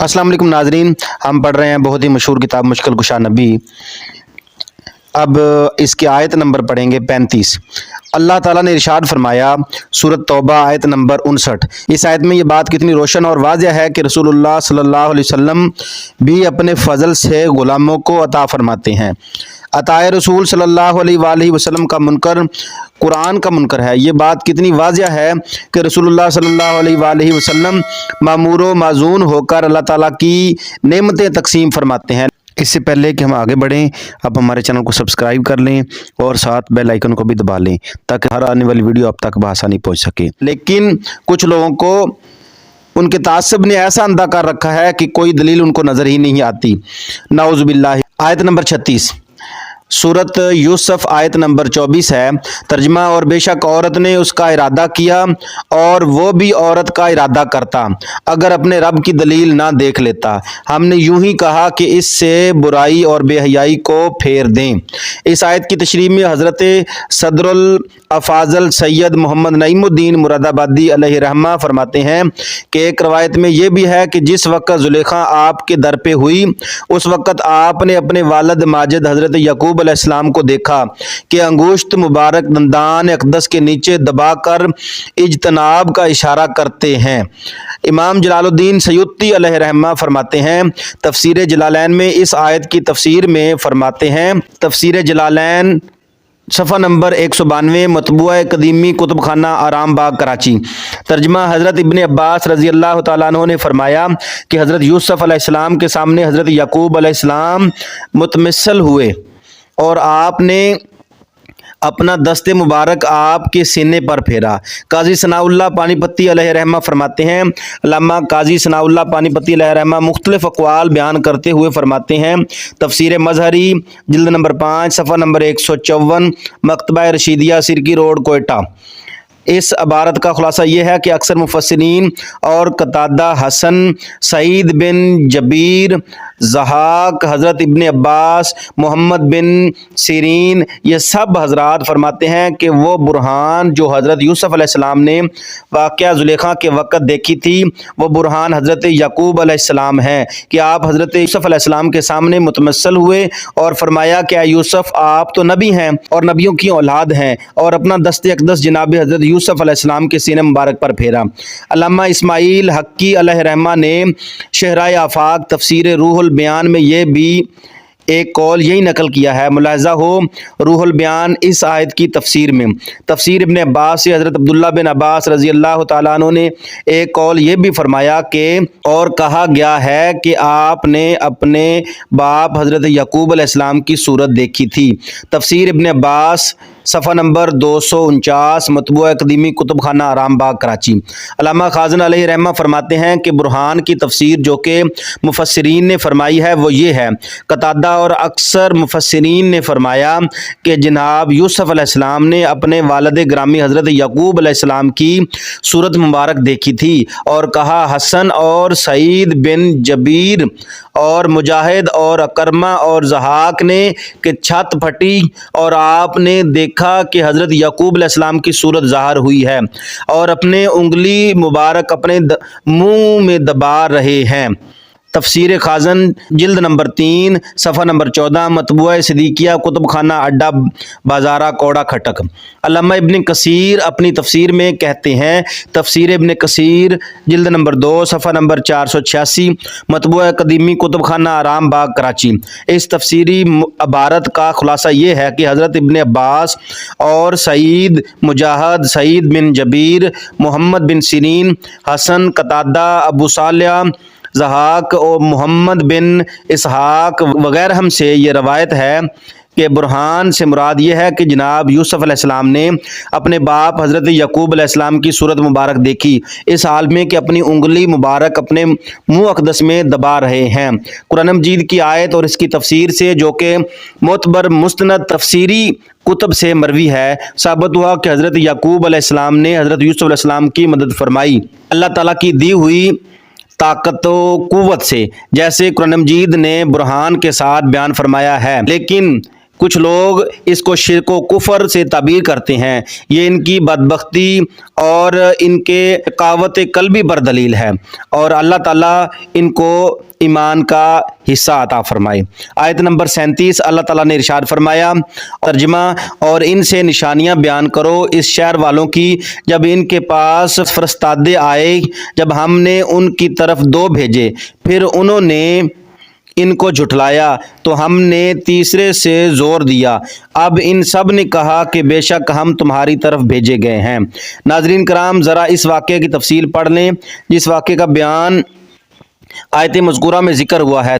अस्सलाम वालेकुम नाजरीन, हम पढ़ रहे हैं बहुत ही मशहूर किताब मुश्किल कुशा नबी। अब इसकी आयत नंबर पढ़ेंगे 35। अल्लाह ताला ने इरशाद फरमाया, सूरत तौबा आयत नंबर 59। इस आयत में ये बात कितनी रोशन और वाज़ह है कि रसूलुल्लाह सल्लल्लाहु अलैहि वसल्लम भी अपने फ़ज़ल से ग़ुलामों को अता फरमाते हैं। अताए रसूल सल्लल्लाहु अलैहि वसल्लम का मुनकर कुरान का मुनकर है। ये बात कितनी वाज़ह है कि रसूलुल्लाह सल्लल्लाहु अलैहि वसल्लम मामूर व माज़ून होकर अल्लाह ताला की नेमतें तकसीम फरमाते हैं। इससे पहले कि हम आगे बढ़ें, आप हमारे चैनल को सब्सक्राइब कर लें और साथ बेल आइकन को भी दबा लें ताकि हर आने वाली वीडियो आप तक बआसानी पहुंच सके। लेकिन कुछ लोगों को उनके तासब ने ऐसा अंधा कर रखा है कि कोई दलील उनको नज़र ही नहीं आती। नाउज़ु बिल्लाह। आयत नंबर 36 सूरत यूसुफ आयत नंबर 24 है। तर्जमा, और बेशक औरत ने उसका इरादा किया और वो भी औरत का इरादा करता अगर अपने रब की दलील ना देख लेता। हमने यूं ही कहा कि इससे बुराई और बेहयाई को फेर दें। इस आयत की तशरीह में हज़रत सदरुल अफाजल सैयद मोहम्मद नईमुद्दीन मुरादाबादी अलैहि रहमा फरमाते हैं कि एक रवायत में ये भी है कि जिस वक़्त जुलेखा आपके दर पे हुई उस वक़्त आपने अपने वालिद माजिद हज़रत यकूब अलैहिस्सलाम को देखा कि अंगुश्त मुबारक दंदान अक़दस के नीचे दबाकर इज्तनाब का इशारा करते हैं। इमाम जलालुद्दीन सयूती अलैहि रहमा फरमाते हैं, तफसीर जलालैन में इस आयत की तफसीर में फरमाते हैं, तफसीर जलालैन सफ़ा नंबर 192 मतबूआ कदीमी कुतुबखाना आराम बाग कराची। तर्जमा, हज़रत इब्ने अब्बास रज़ी अल्लाह तआला अन्हु ने फरमाया कि हज़रत यूसुफ अलैहिस्सलाम के सामने हज़रत यकूब अलैहिस्सलाम मुतमस्सिल हुए और आपने अपना दस्ते मुबारक आपके सीने पर फेरा। काजी सनाउल्लाह पानीपत्ती अलैहि रहमा फरमाते हैं, अल्लामा काजी सनाउल्लाह पानीपत्ती अलैहि रहमा मुख्तलिफ अक़वाल बयान करते हुए फरमाते हैं, तफसीर मज़हरी जिल्द नंबर 5 सफ़ा नंबर 154 मकतबा रशीदिया सिरकी रोड कोयटा। इस अबारत का खुलासा ये है कि अक्सर मुफस्सिरीन और कतादा, हसन, सईद बिन जबीर, ज़हाक, हज़रत इब्ने अब्बास, मोहम्मद बिन सीरीन, ये सब हज़रात फरमाते हैं कि वो बुरहान जो हज़रत यूसुफ अलैहिस्सलाम ने वाक़या ज़ुलेखा के वक़्त देखी थी वो बुरहान हज़रत यकूब अलैहिस्सलाम है कि आप हज़रत यूसुफ अलैहिस्सलाम के सामने मुतमस्सिल हुए और फरमाया कि यूसुफ आप तो नबी हैं और नबियों की औलाद हैं, और अपना दस्ते अक़दस जनाब हज़रत यूसुफ अलैहिस्सलाम के सीने मुबारक पर फेरा। अल्लामा इस्माइल हक्की अलैहि रहमा ने शहराए आफाक तफसीर रूहुल बयान में ये भी एक कौल यही नकल किया है। मुलाहजा हो रूहुल बयान इस आयत की तफसीर में तफसीर इब्ने अब्बास से हज़रत अब्दुल्ला बिन अब्बास रज़ी अल्लाह तआला अन्हु ने एक कौल ये भी फरमाया कि और कहा गया है कि आपने अपने बाप हज़रत यकूब अलैहिस्सलाम की सूरत देखी थी। तफसीर इब्ने अब्बास सफ़ा नंबर 249 मतबूआ कदीमी कुतुबखाना आराम बाग कराची। अल्लामा खाज़न अलैहि रहमा फरमाते हैं कि बुरहान की तफसीर जो कि मुफस्सिरीन ने फरमाई है वो ये है, कतादा और अक्सर मुफस्सिरीन ने फरमाया कि जनाब यूसुफ अलैहिस्सलाम ने अपने वालिद ग्रामी हज़रत यकूब अलैहिस्सलाम की सूरत मुबारक देखी थी और कहा हसन और सईद बिन जबीर और मुजाहिद और अकरमा और ज़हाक ने कि छत फटी और आपने देखा कि हज़रत यकूब अलैहिस्सलाम की सूरत ज़ाहिर हुई है और अपने उंगली मुबारक अपने मुंह में दबा रहे हैं। तफसीर खाज़न जिल्द नंबर 3 सफ़ा नंबर 14 मतबूआ सिद्दीकिया कुतुबखाना अड्डा बाज़ारा कौड़ा खटक। अल्लामा इब्न कसीर अपनी तफसीर में कहते हैं, तफसीर इब्न कसीर जिल्द नंबर 2 सफ़ा नंबर 486 मतबूआ कदीमी कुतुबखाना आराम बाग कराची। इस तफसीरी अबारत का खुलासा ये है कि हज़रत इब्न अब्बास और सईद, मुजाहिद, सईद बिन Jabir, Mohammad bin Sirin, Hasan, Qatada, Abu सालिया, ज़हाक और मोहम्मद बिन इसहाक वगैरह हम से ये रवायत है कि बुरहान से मुराद ये है कि जनाब यूसुफ अलैहिस्सलाम ने अपने बाप हज़रत यकूब अलैहिस्सलाम की सूरत मुबारक देखी इस हाल में कि अपनी उंगली मुबारक अपने मुँह अक़दस में दबा रहे हैं। कुरान मजीद की आयत और इसकी तफसीर से जो कि मोतबर मुस्तनद तफसीरी कुतुब से मरवी है, साबित हुआ कि हज़रत यकूब अलैहिस्सलाम ने हज़रत यूसुफ अलैहिस्सलाम की मदद फरमाई अल्लाह ताला की दी हुई ताकत व कुव्वत से, जैसे कुरान मजीद ने बुरहान के साथ बयान फरमाया है। लेकिन کچھ لوگ اس کو شرک و کفر سے تعبیر کرتے ہیں، یہ ان کی بدبختی اور ان کے قوت قلبی پر دلیل ہے، اور اللہ تعالیٰ ان کو ایمان کا حصہ عطا فرمائے۔ آیت نمبر 37 اللہ تعالیٰ نے ارشاد فرمایا، ترجمہ، اور ان سے نشانیاں بیان کرو اس شہر والوں کی جب ان کے پاس فرستادے آئے، جب ہم نے ان کی طرف 2 بھیجے، پھر انہوں نے ان کو جھٹلایا تو ہم نے تیسرے سے زور دیا، اب ان سب نے کہا کہ بے شک ہم تمہاری طرف بھیجے گئے ہیں۔ ناظرین کرام، ذرا اس واقعے کی تفصیل پڑھ لیں جس واقعے کا بیان آیت مذکورہ میں ذکر ہوا ہے۔